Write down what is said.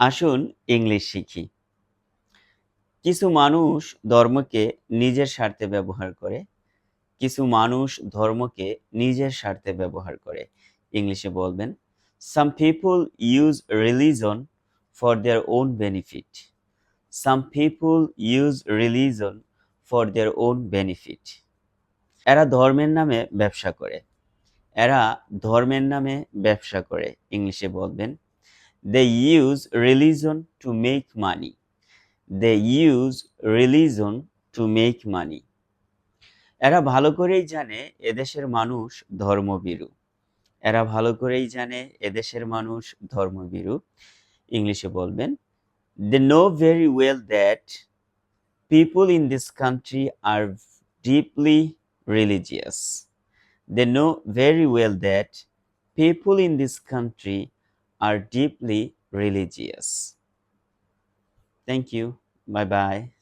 আসুন ইংলিশ শিখি। কিছু মানুষ ধর্মকে নিজের স্বার্থে ব্যবহার করে, কিছু মানুষ ধর্মকে নিজের স্বার্থে ব্যবহার করে। ইংলিশে বলবেন, Some people use religion for their own benefit. Some people use religion for their own benefit. এরা ধর্মের নামে ব্যবসা করে। এরা ধর্মের নামে ব্যবসা করে। ইংলিশে বলবেন, They use religion to make money. They use religion to make money. এরা ভালো করেই জানে এদেশের মানুষ ধর্মভীরু। এরা ভালো করেই জানে এদেশের মানুষ ধর্মভীরু। ইংলিশে বলবেন, They know very well that people in this country are deeply religious. They know very well that people in this country are deeply religious. Thank you. Bye bye.